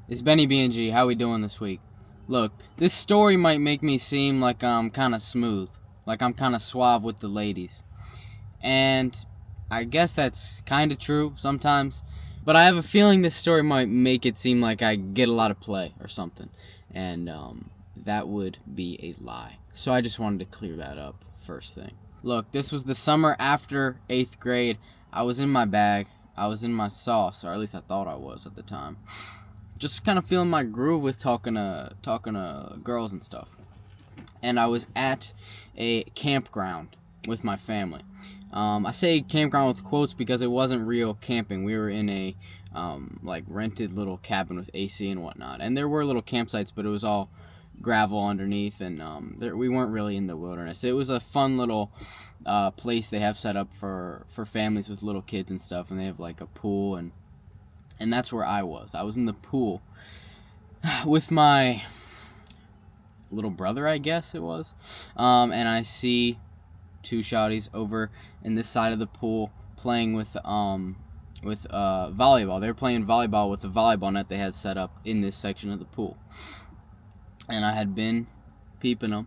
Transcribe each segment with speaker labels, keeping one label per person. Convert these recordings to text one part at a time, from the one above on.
Speaker 1: It's Benny BNG. How we doing this week? Look, this story might make me seem like I'm kind of smooth, like I'm kind of suave with the ladies. And I guess that's kind of true sometimes. But I have a feeling this story might make it seem like I get a lot of play or something. And that would be a lie. So I just wanted to clear that up first thing. Look, this was the summer after 8th grade. I was in my bag. I was in my sauce, or at least I thought I was at the time. Just kind of feeling my groove with talking to girls and stuff. And I was at a campground with my family. I say campground with quotes because it wasn't real camping. We were in a like rented little cabin with AC and whatnot, and there were little campsites, but it was all gravel underneath, and we weren't really in the wilderness. It was a fun little place they have set up for families with little kids and stuff, and they have like a pool, and that's where I was. I was in the pool with my little brother, I guess it was, and I see two shotties over in this side of the pool playing with volleyball. They were playing volleyball with the volleyball net they had set up in this section of the pool, and I had been peeping them,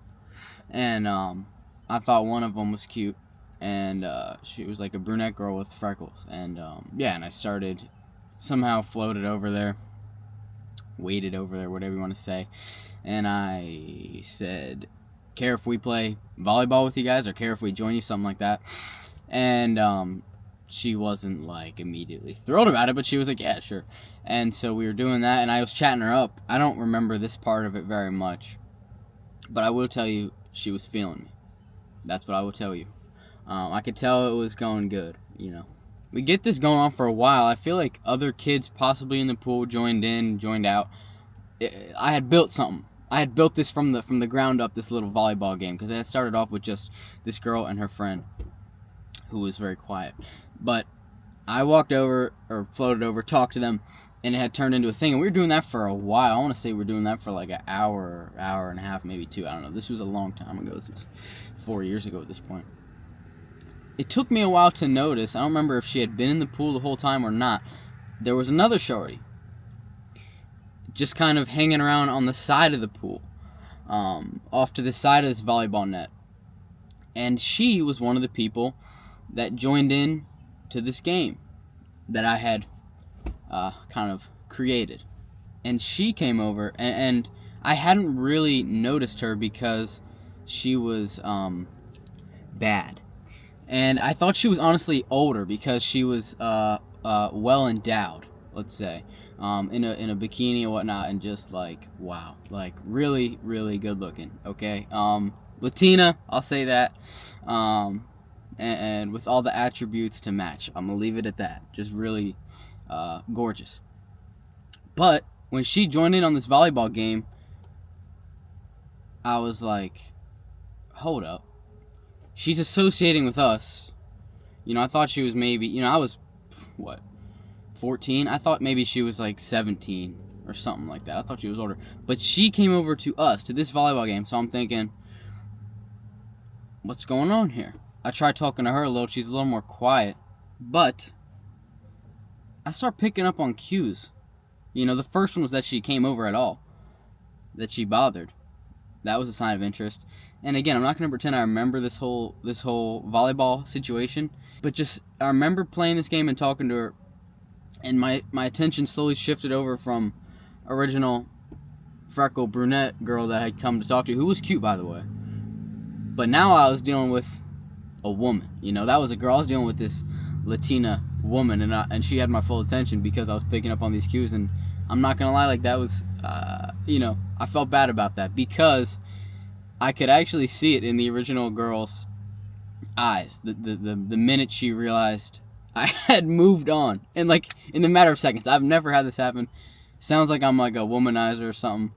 Speaker 1: and I thought one of them was cute, and she was like a brunette girl with freckles, and yeah, and I started somehow floated over there, waded over there, whatever you want to say, and I said, care if we play volleyball with you guys, or care if we join you, something like that. And she wasn't like immediately thrilled about it, but she was like, yeah, sure. And so we were doing that, and I was chatting her up. I don't remember this part of it very much, but I will tell you she was feeling me. That's what I will tell you. I could tell it was going good, you know. We get this going on for a while. I feel like other kids possibly in the pool joined in, joined out. I had built something. I had built this from the ground up, this little volleyball game, because it had started off with just this girl and her friend, who was very quiet. But I walked over, or floated over, talked to them, and it had turned into a thing. And we were doing that for a while. I want to say we were doing that for like an hour, hour and a half, maybe two. I don't know. This was a long time ago. This was 4 years ago at this point. It took me a while to notice. I don't remember if she had been in the pool the whole time or not. There was another shorty just kind of hanging around on the side of the pool, off to the side of this volleyball net. And she was one of the people that joined in to this game that I had kind of created. And she came over, and I hadn't really noticed her because she was bad. And I thought she was honestly older because she was well endowed, let's say, in a bikini and whatnot, and just like, wow, like really, really good looking. Okay, Latina, I'll say that, and with all the attributes to match. I'm gonna leave it at that. Just really gorgeous. But when she joined in on this volleyball game, I was like, hold up, she's associating with us. You know, I thought she was maybe, you know, I was, what, 14? I thought maybe she was like 17 or something like that. I thought she was older. But she came over to us, to this volleyball game, so I'm thinking, what's going on here? I tried talking to her a little. She's a little more quiet. But I start picking up on cues. You know, the first one was that she came over at all, that she bothered. That was a sign of interest. And again, I'm not going to pretend I remember this whole volleyball situation, but just I remember playing this game and talking to her, and my attention slowly shifted over from original freckle brunette girl that I'd come to talk to, who was cute, by the way. But now I was dealing with a woman. You know, that was a girl. I was dealing with this Latina woman, and she had my full attention because I was picking up on these cues. And I'm not gonna lie, like that was, you know, I felt bad about that because I could actually see it in the original girl's eyes. The minute she realized I had moved on, and like in the matter of seconds. I've never had this happen. Sounds like I'm like a womanizer or something.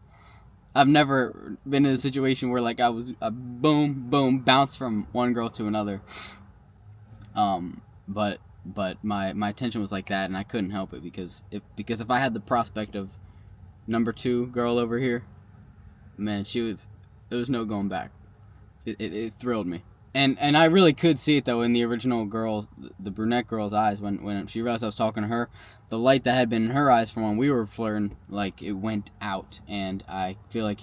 Speaker 1: I've never been in a situation where like I was a boom bounce from one girl to another. But my attention was like that, and I couldn't help it because if I had the prospect of number two girl over here, man, there was no going back. It thrilled me. And I really could see it though in the original girl, the brunette girl's eyes when she realized I was talking to her. The light that had been in her eyes from when we were flirting, like it went out, and I feel like,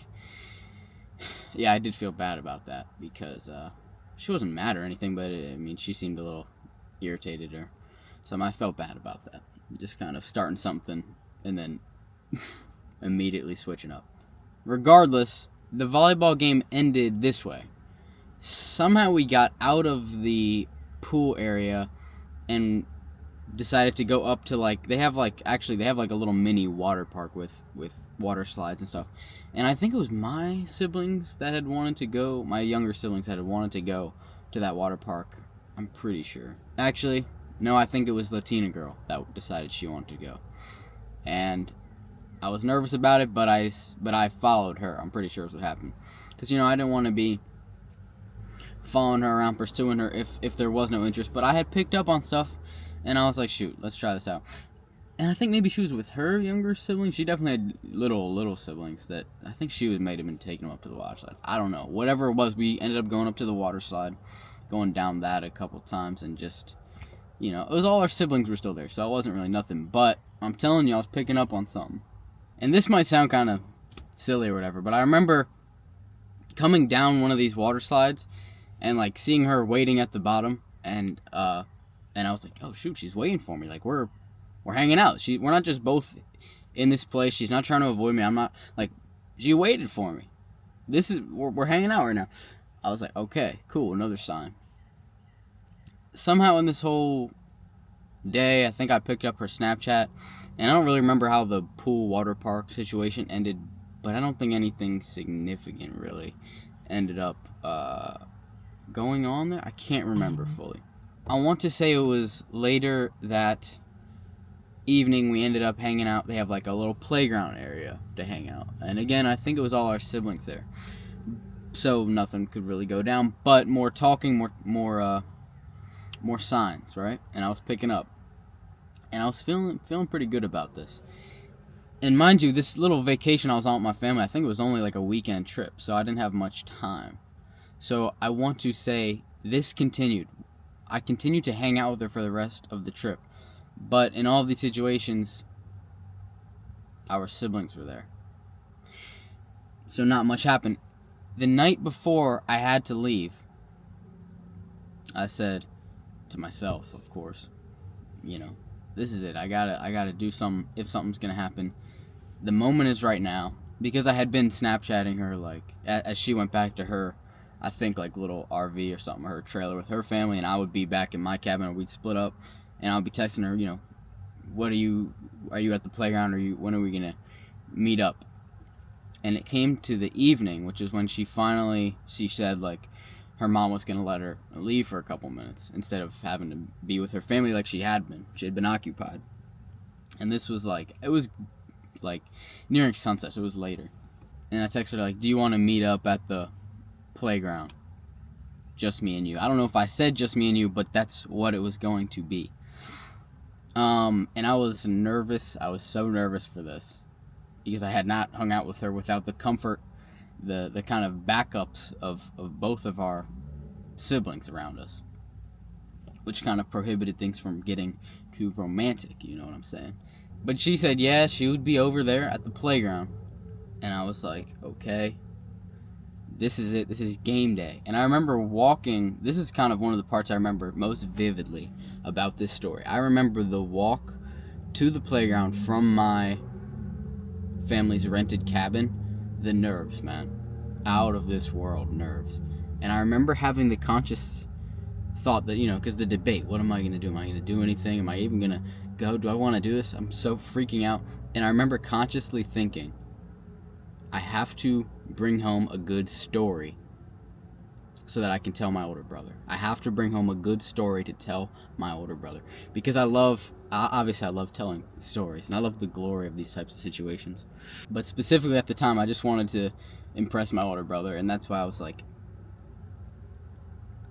Speaker 1: yeah, I did feel bad about that because she wasn't mad or anything, but I mean she seemed a little irritated or something. I felt bad about that, just kind of starting something and then immediately switching up. Regardless, the volleyball game ended this way. Somehow we got out of the pool area and decided to go up to like they have like a little mini water park with water slides and stuff. And I think it was my siblings that had wanted to go, my younger siblings that had wanted to go to that water park. I'm pretty sure. Actually, no, I think it was Latina girl that decided she wanted to go. And I was nervous about it, but I followed her. I'm pretty sure is what happened. Cuz I didn't want to be following her around, pursuing her if there was no interest. But I had picked up on stuff, and I was like, shoot, let's try this out. And I think maybe she was with her younger sibling. She definitely had little siblings that I think she might have been taking them up to the water slide. I don't know. Whatever it was, we ended up going up to the water slide, going down that a couple times, and just, it was all our siblings were still there, so it wasn't really nothing. But I'm telling you, I was picking up on something. And this might sound kind of silly or whatever, but I remember coming down one of these water slides and like seeing her waiting at the bottom, and I was like, oh shoot, she's waiting for me. Like we're hanging out. We're not just both in this place. She's not trying to avoid me. I'm not like, she waited for me. We're hanging out right now. I was like, okay, cool, another sign. Somehow in this whole day, I think I picked up her Snapchat, and I don't really remember how the pool water park situation ended, but I don't think anything significant really ended up going on there. I can't remember fully. I want to say it was later that evening we ended up hanging out. They have like a little playground area to hang out, and again I think it was all our siblings there, so nothing could really go down, but more talking, more signs, right? And I was picking up, and I was feeling pretty good about this. And mind you, this little vacation I was on with my family, I think it was only like a weekend trip, so I didn't have much time. So I want to say this continued. I continued to hang out with her for the rest of the trip. But in all of these situations, our siblings were there. So not much happened. The night before I had to leave, I said to myself, of course, this is it. I gotta do something. If something's gonna happen, the moment is right now. Because I had been Snapchatting her, like, as she went back to her, I think, like, little RV or something, her trailer with her family, and I would be back in my cabin, or we'd split up, and I would be texting her, are you at the playground, when are we gonna meet up? And it came to the evening, which is when she said, like, her mom was gonna let her leave for a couple minutes, instead of having to be with her family like she had been. She had been occupied. And this was, it was, nearing sunset, so it was later. And I texted her, like, do you want to meet up at the playground? Just me and you. I don't know if I said just me and you, but that's what it was going to be. And I was nervous. I was so nervous for this because I had not hung out with her without the comfort, the kind of backups of both of our siblings around us, which kind of prohibited things from getting too romantic, you know what I'm saying? But she said, yeah, she would be over there at the playground. And I was like, okay, this is it. This is game day. And I remember walking. This is kind of one of the parts I remember most vividly about this story. I remember the walk to the playground from my family's rented cabin. The nerves, man. Out of this world nerves. And I remember having the conscious thought that, because the debate, what am I going to do? Am I going to do anything? Am I even going to go? Do I want to do this? I'm so freaking out. And I remember consciously thinking, I have to bring home a good story so that I can tell my older brother. I have to bring home a good story to tell my older brother. Because obviously I love telling stories, and I love the glory of these types of situations. But specifically at the time, I just wanted to impress my older brother, and that's why I was like,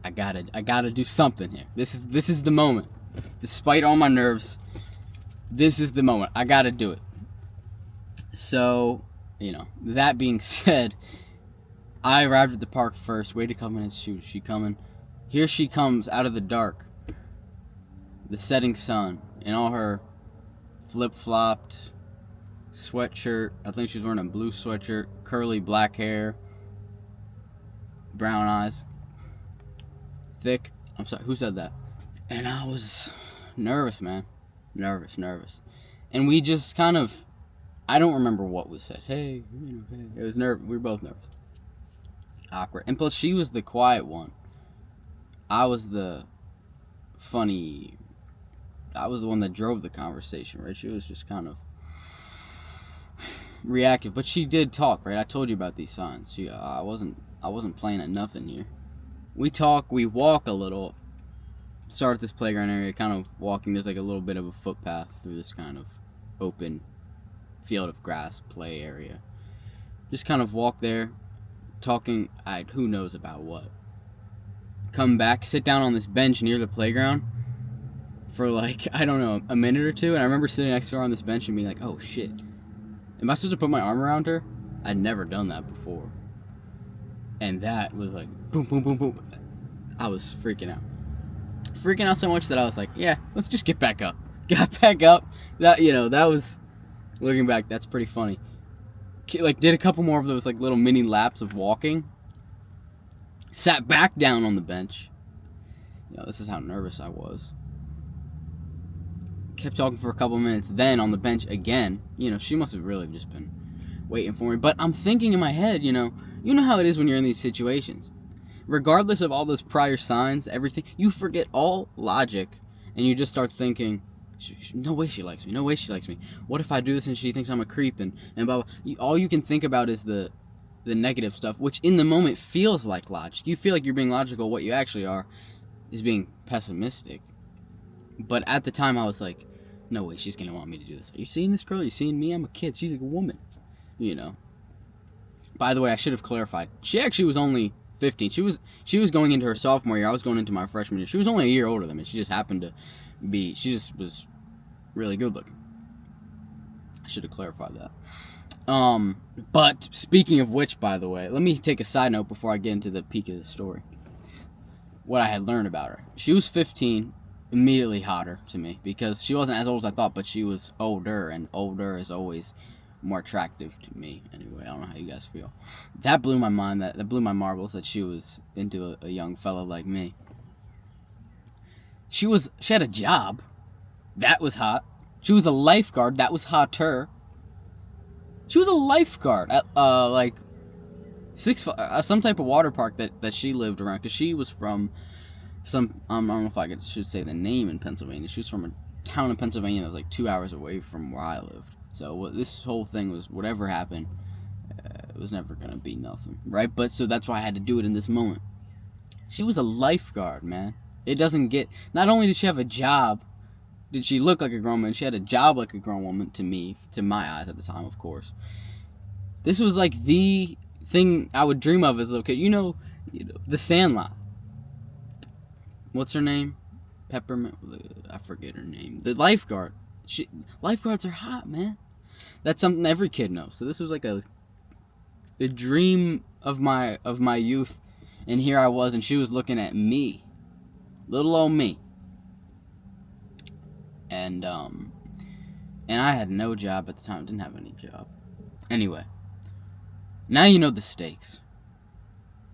Speaker 1: I gotta do something here. This is the moment. Despite all my nerves, this is the moment. I gotta do it. So, that being said, I arrived at the park first, waited a couple minutes, shoot, is she coming? Here she comes out of the dark, the setting sun, in all her flip-flopped sweatshirt. I think she was wearing a blue sweatshirt, curly black hair, brown eyes, thick. I'm sorry, who said that? And I was nervous, man. Nervous. And we just kind of, I don't remember what was said. Hey. It was nervous. We were both nervous. Awkward. And plus, she was the quiet one. I was the funny. I was the one that drove the conversation, right? She was just kind of reactive, but she did talk, right? I told you about these signs. I wasn't playing at nothing here. We talk, we walk a little. Start at this playground area, kind of walking. There's like a little bit of a footpath through this kind of open field of grass play area. Just kind of walk there, talking. Who knows about what. Come back, sit down on this bench near the playground for like, I don't know, a minute or two. And I remember sitting next to her on this bench and being like, oh shit, am I supposed to put my arm around her? I'd never done that before. And that was like, boom, boom, boom, boom. I was freaking out. Freaking out so much that I was like, yeah, let's just get back up. Got back up. That, that was, looking back, that's pretty funny. Like, did a couple more of those like little mini laps of walking. Sat back down on the bench. This is how nervous I was. Kept talking for a couple minutes. Then on the bench again. She must have really just been waiting for me. But I'm thinking in my head, you know how it is when you're in these situations. Regardless of all those prior signs, everything, you forget all logic. And you just start thinking, no way she likes me. No way she likes me. What if I do this and she thinks I'm a creep and blah, blah. All you can think about is the negative stuff, which in the moment feels like logic. You feel like you're being logical. What you actually are is being pessimistic. But at the time I was like, no way she's gonna want me to do this. Are you seeing this girl? Are you seeing me? I'm a kid. She's like a woman. By the way, I should have clarified. She actually was only 15. She was going into her sophomore year. I was going into my freshman year. She was only a year older than me. She just happened to be, she just was really good looking. I should have clarified that. But speaking of which, by the way, let me take a side note before I get into the peak of the story. What I had learned about her. She was 15, immediately hotter to me, because she wasn't as old as I thought, but she was older, and older is always more attractive to me. Anyway, I don't know how you guys feel. That blew my mind, that blew my marbles, that she was into a young fella like me. She had a job. That was hot. She was a lifeguard. That was hotter. She was a lifeguard at like some type of water park that she lived around, because she was from some, I don't know if I should say the name in Pennsylvania. She was from a town in Pennsylvania that was like 2 hours away from where I lived. So this whole thing was, whatever happened, it was never gonna be nothing, right? But so that's why I had to do it in this moment. She was a lifeguard, man. It doesn't get, not only did she have a job, did she look like a grown woman, she had a job like a grown woman to me, to my eyes at the time, of course. This was like the thing I would dream of as a little kid. The Sandlot. What's her name? Peppermint? I forget her name. The lifeguard. Lifeguards are hot, man. That's something every kid knows. So this was like a dream of my youth. And here I was, and she was looking at me. Little old me. And I had no job at the time. Didn't have any job. Anyway. Now you know the stakes.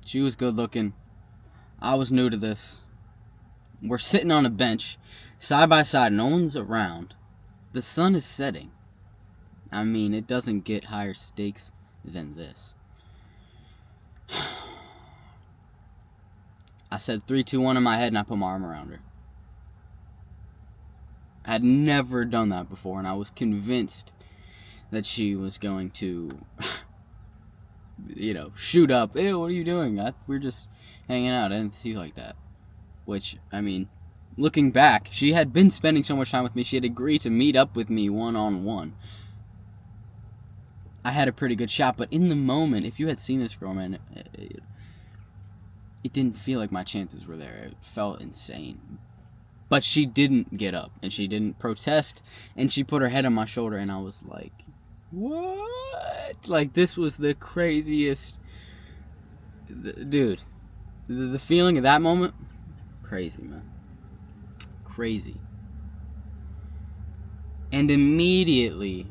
Speaker 1: She was good looking. I was new to this. We're sitting on a bench, side by side. No one's around. The sun is setting. I mean, it doesn't get higher stakes than this. I said 3, 2, 1 in my head, and I put my arm around her. I had never done that before, and I was convinced that she was going to, shoot up. Ew, what are you doing? We're just hanging out. I didn't see you like that. Which, I mean, looking back, she had been spending so much time with me. She had agreed to meet up with me one-on-one. I had a pretty good shot, but in the moment, if you had seen this girl, man, it didn't feel like my chances were there. It felt insane. But she didn't get up, and she didn't protest, and she put her head on my shoulder, and I was like, what? Like, this was the craziest... Dude, the feeling of that moment, Crazy, man. Crazy. And immediately,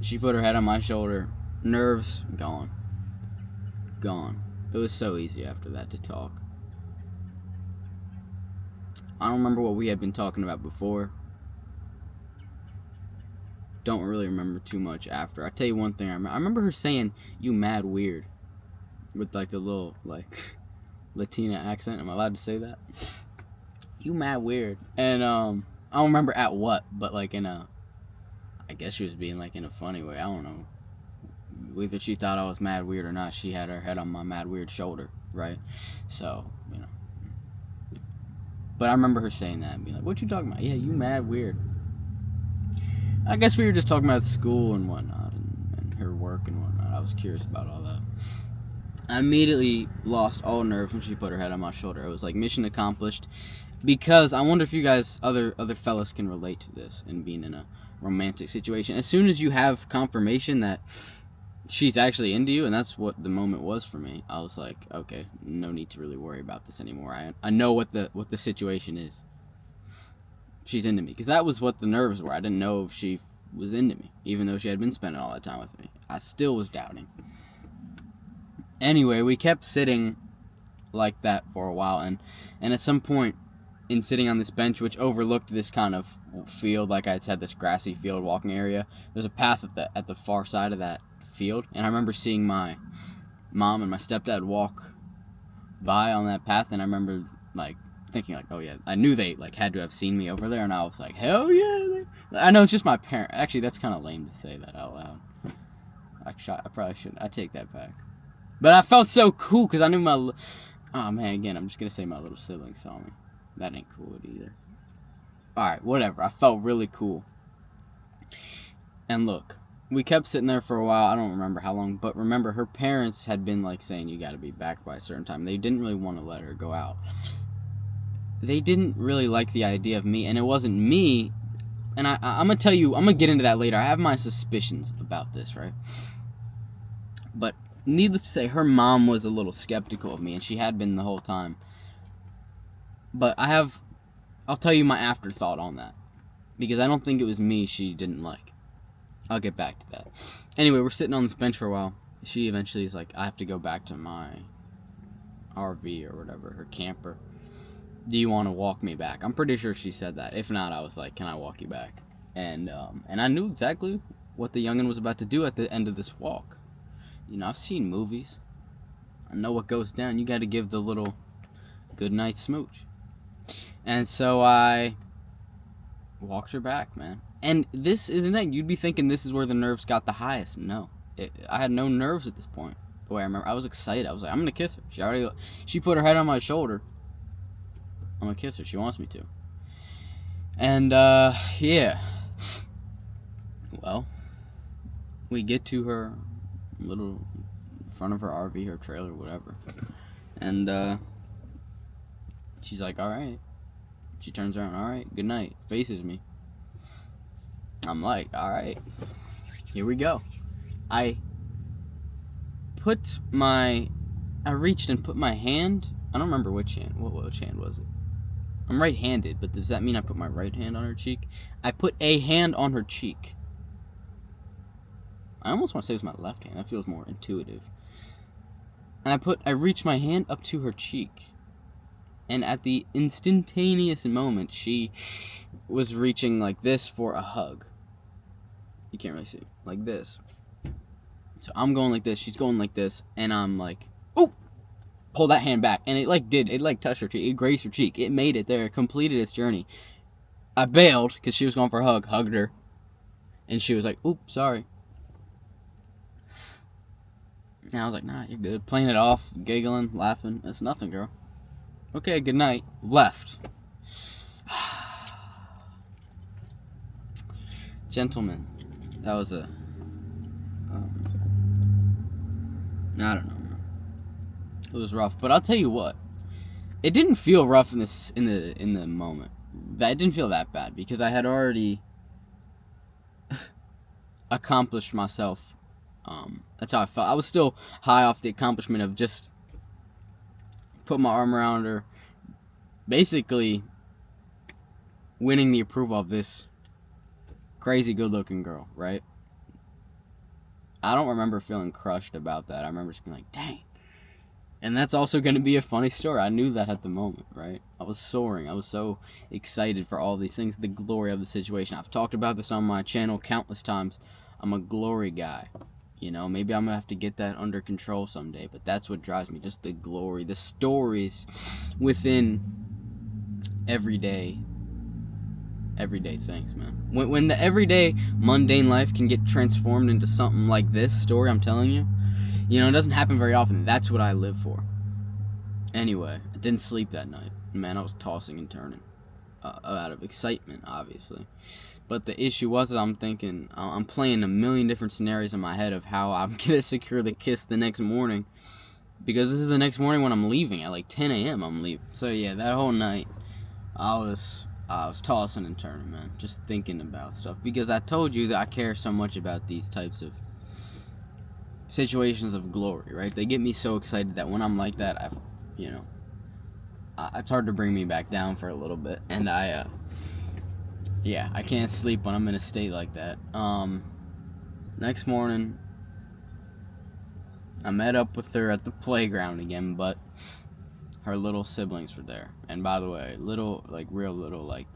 Speaker 1: she put her head on my shoulder. Nerves gone. Gone. It was so easy after that to talk. I don't remember what we had been talking about before. Don't really remember too much after. I tell you one thing I remember her saying, "You mad weird," with like the little like Latina accent. Am I allowed to say that? You mad weird. And I don't remember at what, but like in a, I guess she was being like in a funny way. I don't know. Whether she thought I was mad weird or not, she had her head on my mad weird shoulder, right? So, you know. But I remember her saying that and being like, "What you talking about?" "Yeah, you mad weird." I guess we were just talking about school and whatnot, and her work and whatnot. I was curious about all that. I immediately lost all nerve when she put her head on my shoulder. It was like mission accomplished. Because I wonder if you guys, other fellas, can relate to this and being in a romantic situation. As soon as you have confirmation that she's actually into you, and that's what the moment was for me, I was like, okay, no need to really worry about this anymore. I know what the situation is. She's into me, because that was what the nerves were. I didn't know if she was into me, even though she had been spending all that time with me. I still was doubting. Anyway, we kept sitting like that for a while, and at some point, in sitting on this bench, which overlooked this kind of field, like I said, this grassy field walking area, there's a path at the far side of that field, and I remember seeing my mom and my stepdad walk by on that path, and I remember like thinking like, oh yeah, I knew they like had to have seen me over there, and I was like, hell yeah. I know it's just my parent. Actually, that's kind of lame to say that out loud. Actually, I probably shouldn't. I take that back. But I felt so cool because I knew my. Oh man, again, I'm just gonna say my little siblings saw me. That ain't cool either. Alright, whatever. I felt really cool. And look, we kept sitting there for a while. I don't remember how long, but remember, her parents had been like saying, you gotta be back by a certain time. They didn't really want to let her go out. They didn't really like the idea of me, and it wasn't me. And I'm gonna tell you, I'm gonna get into that later. I have my suspicions about this, right? But needless to say, her mom was a little skeptical of me, and she had been the whole time. But I'll tell you my afterthought on that. Because I don't think it was me she didn't like. I'll get back to that. Anyway, we're sitting on this bench for a while. She eventually is like, I have to go back to my RV or whatever, her camper. Do you want to walk me back? I'm pretty sure she said that. If not, I was like, can I walk you back? And I knew exactly what the youngin was about to do at the end of this walk. You know, I've seen movies. I know what goes down. You got to give the little good night smooch. And so I walked her back, man. And this isn't it. You'd be thinking this is where the nerves got the highest. No. I had no nerves at this point. The way I remember, I was excited. I was like, I'm going to kiss her. She put her head on my shoulder. I'm going to kiss her. She wants me to. And, yeah. Well, we get to her little in front of her RV, her trailer, whatever. And, she's like, alright. She turns around, alright, good night. Faces me. I'm like, alright. Here we go. I reached and put my hand, I don't remember which hand, which hand was it? I'm right-handed, but does that mean I put my right hand on her cheek? I put a hand on her cheek. I almost want to say it was my left hand. That feels more intuitive. And I reached my hand up to her cheek. And at the instantaneous moment, she was reaching like this for a hug. You can't really see. Like this. So I'm going like this. She's going like this. And I'm like, oh! Pull that hand back. And it like touched her cheek. It grazed her cheek. It made it there. It completed its journey. I bailed because she was going for a hug. Hugged her. And she was like, oops, sorry. And I was like, nah, you're good. Playing it off, giggling, laughing. It's nothing, girl. Okay, good night. Left. Gentlemen, that was I don't know. It was rough, but I'll tell you what. It didn't feel rough in the moment. That didn't feel that bad because I had already accomplished myself. That's how I felt. I was still high off the accomplishment of just put my arm around her, basically winning the approval of this crazy good-looking girl, right? I don't remember feeling crushed about that. I remember just being like, dang. And that's also going to be a funny story. I knew that at the moment, right? I was soaring. I was so excited for all these things, the glory of the situation. I've talked about this on my channel countless times. I'm a glory guy. You know, maybe I'm going to have to get that under control someday, but that's what drives me, just the glory, the stories within everyday things, man. When the everyday mundane life can get transformed into something like this story I'm telling you, you know, it doesn't happen very often. That's what I live for. Anyway, I didn't sleep that night. Man, I was tossing and turning out of excitement, obviously. But the issue was, I'm thinking, I'm playing a million different scenarios in my head of how I'm gonna secure the kiss the next morning, because this is the next morning when I'm leaving at like 10 a.m. I'm leaving. So yeah, that whole night, I was tossing and turning, man, just thinking about stuff, because I told you that I care so much about these types of situations of glory, right? They get me so excited that when I'm like that, it's hard to bring me back down for a little bit, and I can't sleep when I'm in a state like that. Next morning, I met up with her at the playground again, but her little siblings were there. And by the way, little, like real little, like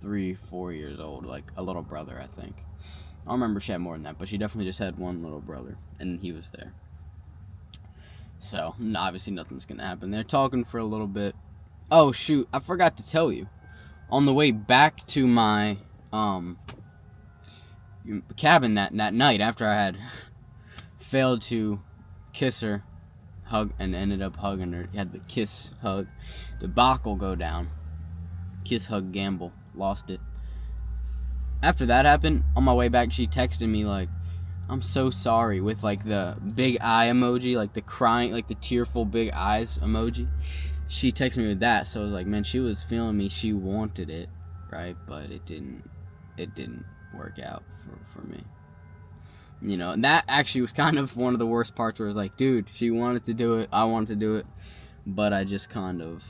Speaker 1: 3-4 years old, like a little brother, I think. I don't remember if she had more than that, but she definitely just had one little brother, and he was there. So, obviously nothing's gonna happen. They're talking for a little bit. Oh, shoot, I forgot to tell you. On the way back to my cabin that night, after I had failed to kiss her, hug, and ended up hugging her, had the kiss hug debacle go down. Kiss hug gamble, lost it. After that happened, on my way back, she texted me like, I'm so sorry, with like the big eye emoji, like the crying, like the tearful big eyes emoji. She texted me with that, so I was like, man, she was feeling me, she wanted it, right? But it didn't work out for me. You know, and that actually was kind of one of the worst parts, where it was like, dude, she wanted to do it, I wanted to do it, but I just kind of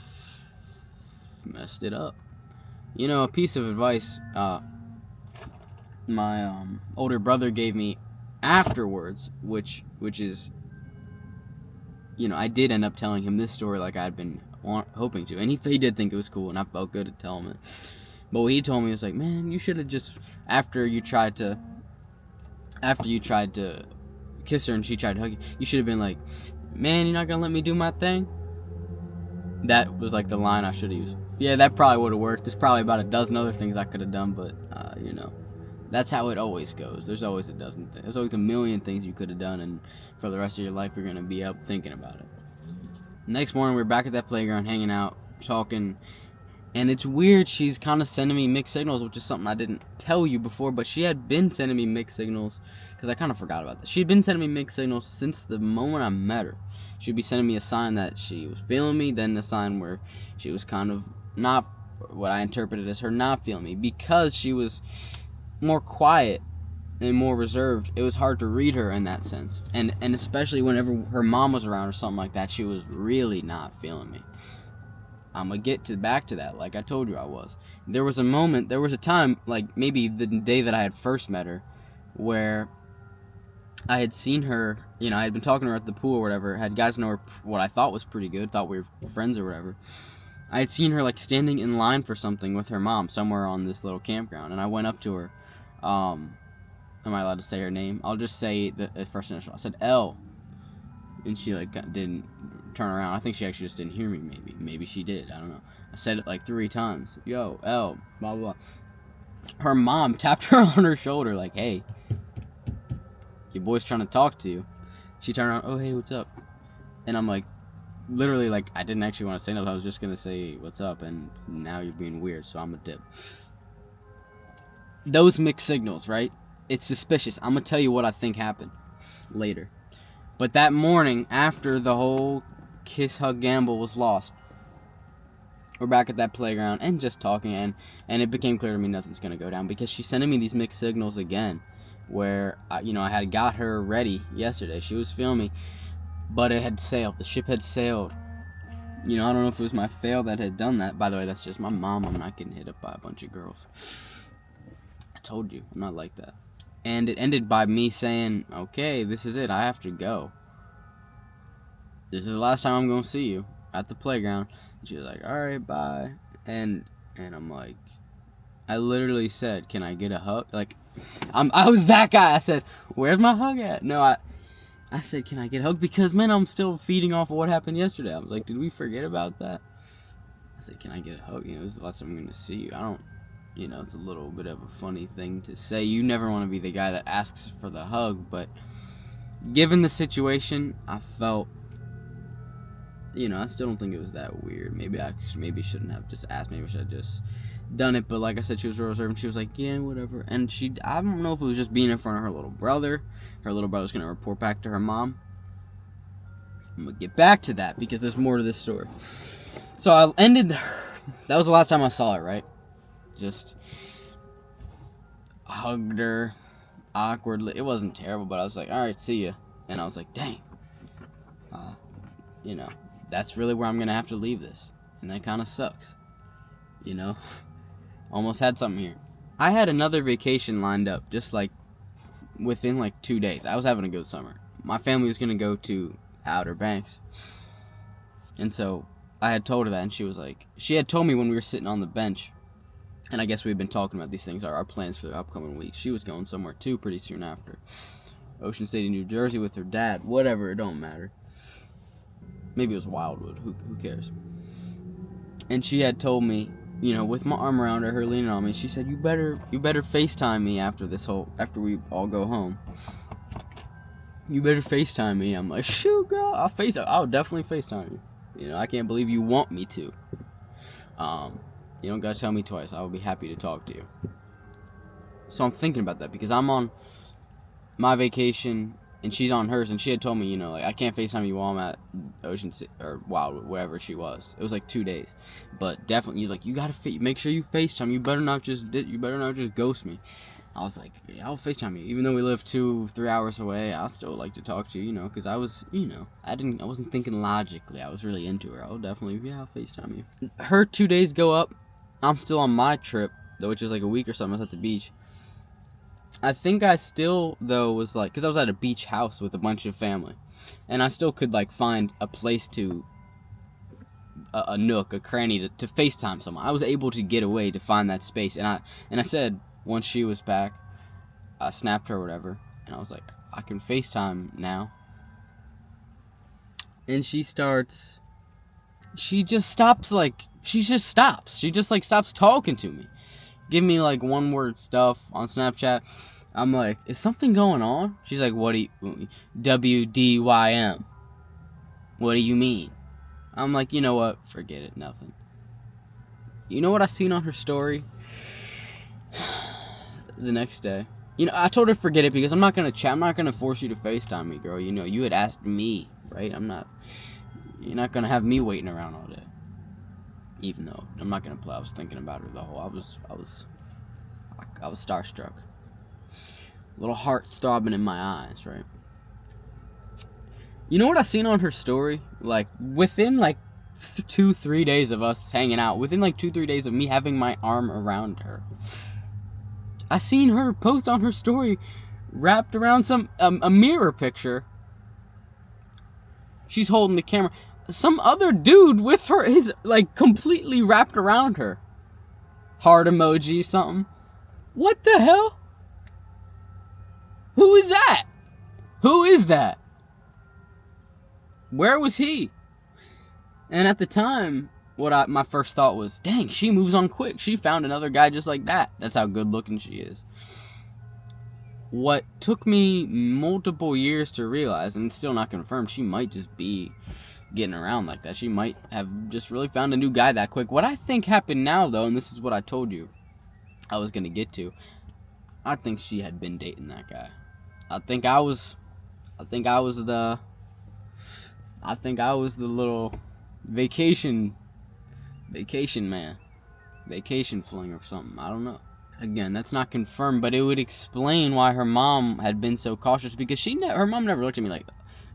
Speaker 1: messed it up. You know, a piece of advice my older brother gave me afterwards, which is, you know, I did end up telling him this story like I'd been hoping to, and he did think it was cool, and I felt good to tell him it. But what he told me was like, man, you should have just, after you tried to kiss her and she tried to hug you should have been like, man, you're not gonna let me do my thing? That was like the line I should have used. Yeah, that probably would have worked. There's probably about a dozen other things I could have done, but you know, that's how it always goes. There's always a dozen things. There's always a million things you could have done, and for the rest of your life, you're gonna be up thinking about it. Next morning, we're back at that playground, hanging out, talking, and it's weird. She's kind of sending me mixed signals, which is something I didn't tell you before, but she had been sending me mixed signals, because I kind of forgot about this. She'd been sending me mixed signals since the moment I met her. She'd be sending me a sign that she was feeling me, then a sign where she was kind of not, what I interpreted as her not feeling me, because she was more quiet and more reserved. It was hard to read her in that sense, and especially whenever her mom was around or something like that, she was really not feeling me. I'm gonna get back to that, like I told you I was. There was a time, like maybe the day that I had first met her, where I had seen her, you know, I had been talking to her at the pool or whatever, had got to know her what I thought was pretty good, thought we were friends or whatever. I had seen her like standing in line for something with her mom somewhere on this little campground, and I went up to her. Am I allowed to say her name? I'll just say the first initial. I said L, and she like didn't turn around. I think she actually just didn't hear me. Maybe she did. I don't know. I said it like 3 times. Yo, L, blah blah blah. Her mom tapped her on her shoulder like, hey, your boy's trying to talk to you. She turned around, oh hey, what's up? And I'm like, literally, like, I didn't actually want to say nothing. I was just gonna say what's up, and now you're being weird, so I'm a dip. Those mixed signals, right? It's suspicious. I'm gonna tell you what I think happened later. But that morning, after the whole kiss hug gamble was lost, we're back at that playground and just talking, and it became clear to me nothing's gonna go down, because she's sending me these mixed signals again, where I had got her ready yesterday. She was feeling me, but it had sailed. The ship had sailed, You know, I don't know if it was my fail that had done that. By the way, that's just my mom. I'm not getting hit up by a bunch of girls. I told you, I'm not like that. And it ended by me saying, okay, this is it. I have to go. This is the last time I'm going to see you at the playground. And she was like, all right, bye. And I'm like, I literally said, can I get a hug? Like, I was that guy. I said, where's my hug at? No, I said, can I get a hug? Because, man, I'm still feeding off of what happened yesterday. I was like, did we forget about that? I said, can I get a hug? You know, this is the last time I'm going to see you. I don't, you know, it's a little bit of a funny thing to say. You never want to be the guy that asks for the hug. But given the situation, I felt, you know, I still don't think it was that weird. Maybe I shouldn't have just asked. Maybe I should have just done it. But like I said, she was real reserved, and she was like, yeah, whatever. And I don't know if it was just being in front of her little brother. Her little brother's going to report back to her mom. I'm going to get back to that because there's more to this story. So I ended, that was the last time I saw it, right? Just hugged her awkwardly. It wasn't terrible, but I was like, all right, see ya. And I was like, dang. You know, that's really where I'm going to have to leave this. And that kind of sucks. You know? Almost had something here. I had another vacation lined up, just like within like 2 days. I was having a good summer. My family was going to go to Outer Banks. And so I had told her that, and she was like, she had told me when we were sitting on the bench, and I guess we've been talking about these things, our plans for the upcoming week. She was going somewhere too pretty soon after. Ocean City, New Jersey with her dad. Whatever, it don't matter. Maybe it was Wildwood. Who cares? And she had told me, you know, with my arm around her, her leaning on me, she said, you better FaceTime me after we all go home. You better FaceTime me. I'm like, shoot, girl, I'll definitely FaceTime you. You know, I can't believe you want me to. You don't gotta tell me twice. I will be happy to talk to you. So I'm thinking about that because I'm on my vacation and she's on hers, and she had told me, you know, like, I can't FaceTime you while I'm at Ocean City or Wildwood, wherever she was. It was like 2 days, but definitely, like, you gotta make sure you FaceTime. You better not just ghost me. I was like, yeah, I'll FaceTime you, even though we live 2-3 hours away. I'll still like to talk to you, you know, because I was, you know, I wasn't thinking logically. I was really into her. I'll definitely, yeah, I'll FaceTime you. Her 2 days go up. I'm still on my trip, though, which is like a week or something. I was at the beach. I think I still, though, was like, because I was at a beach house with a bunch of family, and I still could, like, find a place to, a nook, a cranny to FaceTime someone. I was able to get away to find that space, and I said, once she was back, I snapped her or whatever, and I was like, I can FaceTime now. And she just stops. She just, like, stops talking to me. Give me, like, one word stuff on Snapchat. I'm like, is something going on? She's like, what do you, WDYM? What do you mean? I'm like, you know what? Forget it, nothing. You know what I seen on her story? The next day. You know, I told her forget it because I'm not gonna force you to FaceTime me, girl. You know, you had asked me, right? You're not gonna have me waiting around all day. Even though I'm not gonna play, I was thinking about her the whole. I was starstruck. Little heart throbbing in my eyes, right? You know what I seen on her story? Like within like 2-3 days of us hanging out, within like 2-3 days of me having my arm around her, I seen her post on her story wrapped around a mirror picture. She's holding the camera. Some other dude with her is like completely wrapped around her. Heart emoji, something. What the hell? Who is that? Who is that? Where was he? And at the time, my first thought was, dang, she moves on quick. She found another guy just like that. That's how good looking she is. What took me multiple years to realize, and it's still not confirmed, she might just be getting around like that. She might have just really found a new guy that quick. What I think happened now, though, and this is what I told you I was going to get to, I think she had been dating that guy. I think I was the little vacation man, vacation fling or something. I don't know. Again, that's not confirmed, but it would explain why her mom had been so cautious, because her mom never looked at me like,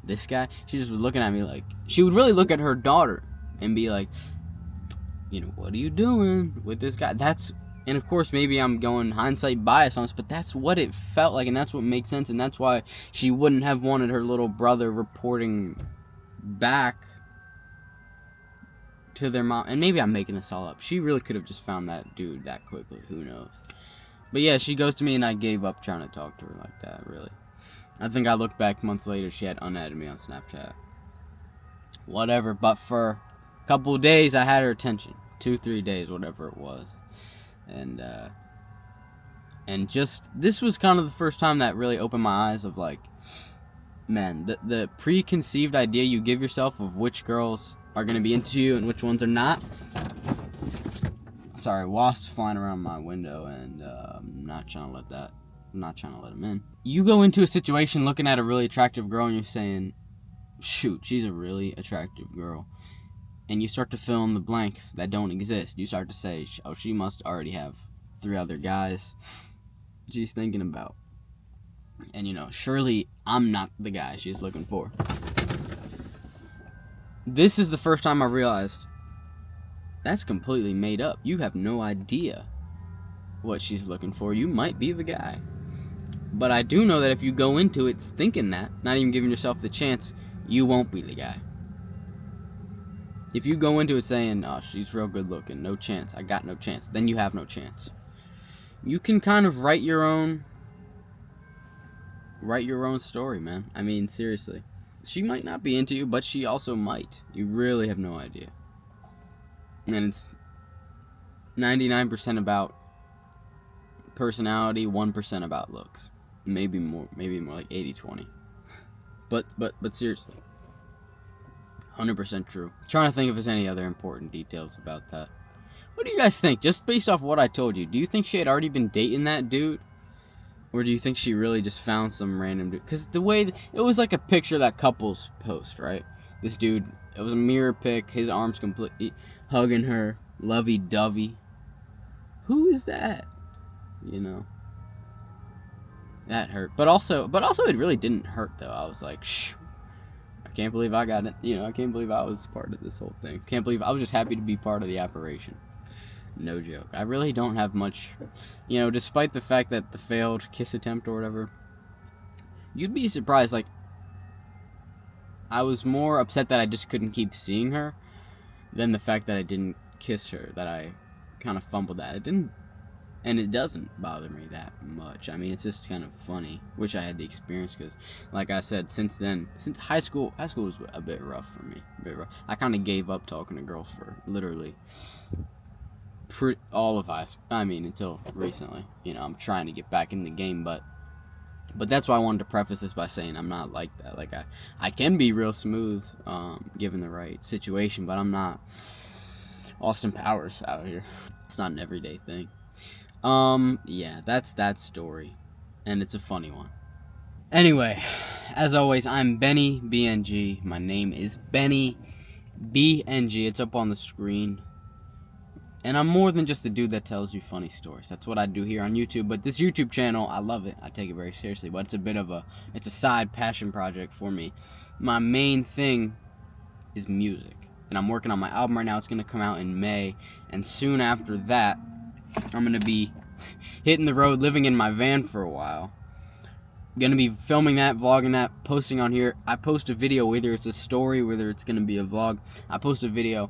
Speaker 1: this guy. She just was looking at me like, she would really look at her daughter and be like, you know, what are you doing with this guy? And of course, maybe I'm going hindsight bias on this, but that's what it felt like, and that's what makes sense, and that's why she wouldn't have wanted her little brother reporting back to their mom. And maybe I'm making this all up. She really could have just found that dude that quickly. Who knows? But yeah, she goes to me, and I gave up trying to talk to her like that, really. I think I looked back months later, she had unadded me on Snapchat. Whatever, but for a couple of days, I had her attention. 2-3 days, whatever it was. And just, this was kind of the first time that really opened my eyes of like, man, the preconceived idea you give yourself of which girls are going to be into you and which ones are not. Sorry, wasps flying around my window, and I'm not trying to let them in. You go into a situation looking at a really attractive girl and you're saying, shoot, she's a really attractive girl. And you start to fill in the blanks that don't exist. You start to say, oh, she must already have 3 other guys she's thinking about. And, you know, surely I'm not the guy she's looking for. This is the first time I realized that's completely made up. You have no idea what she's looking for. You might be the guy. But I do know that if you go into it thinking that, not even giving yourself the chance, you won't be the guy. If you go into it saying, oh, she's real good looking, no chance, I got no chance, then you have no chance. You can kind of write your own story, man. I mean, seriously. She might not be into you, but she also might. You really have no idea. And it's 99% about personality, 1% about looks. Maybe more like 80-20. But seriously. 100% true. I'm trying to think if there's any other important details about that. What do you guys think? Just based off what I told you, do you think she had already been dating that dude? Or do you think she really just found some random dude? Because the way, it was like a picture that couples post, right? This dude, it was a mirror pic, his arms completely hugging her, lovey-dovey. Who is that? You know? That hurt. But also it really didn't hurt, though. I was like, shh. I can't believe I got it. You know, I can't believe I was part of this whole thing. Can't believe I was just happy to be part of the operation. No joke. I really don't have much, you know, despite the fact that the failed kiss attempt or whatever. You'd be surprised, like, I was more upset that I just couldn't keep seeing her than the fact that I didn't kiss her, that I kind of fumbled that. It doesn't bother me that much. I mean, it's just kind of funny. Wish I had the experience, because, like I said, since high school was a bit rough for me. I kind of gave up talking to girls for literally all of high school. I mean, until recently. You know, I'm trying to get back in the game, but that's why I wanted to preface this by saying I'm not like that. Like, I can be real smooth, given the right situation, but I'm not Austin Powers out here. It's not an everyday thing. Yeah, that's that story, and it's a funny one. Anyway, as always, I'm Benny BNG. My name is Benny BNG. It's up on the screen. And I'm more than just a dude that tells you funny stories. That's what I do here on YouTube. But this YouTube channel, I love it. I take it very seriously. But it's a side passion project for me. My main thing is music. And I'm working on my album right now. It's going to come out in May. And soon after that, I'm going to be hitting the road, living in my van for a while. Going to be filming that, vlogging that, posting on here. I post a video, whether it's a story, whether it's going to be a vlog. I post a video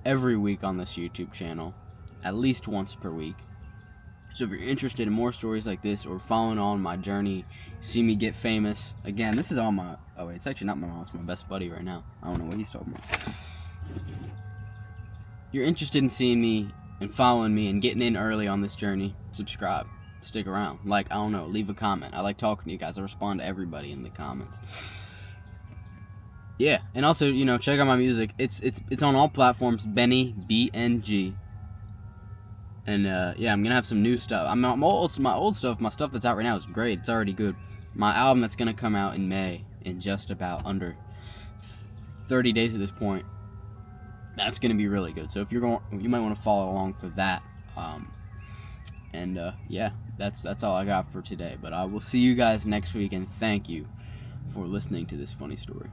Speaker 1: every week on this YouTube channel, at least once per week. So if you're interested in more stories like this, or following on my journey, see me get famous. Again, this is all my, oh wait, it's actually not my mom, it's my best buddy right now. I don't know what he's talking about. You're interested in seeing me and following me and getting in early on this journey, subscribe, stick around, like, I don't know, leave a comment. I like talking to you guys. I respond to everybody in the comments. Yeah, and also, you know, check out my music. It's on all platforms, Benny BNG. And yeah, I'm gonna have some new stuff. My old stuff, my stuff that's out right now is great. It's already good. My album that's gonna come out in May, in just about under 30 days at this point, that's gonna be really good. So if you're going, you might want to follow along for that. Yeah, that's all I got for today. But I will see you guys next week, and thank you for listening to this funny story.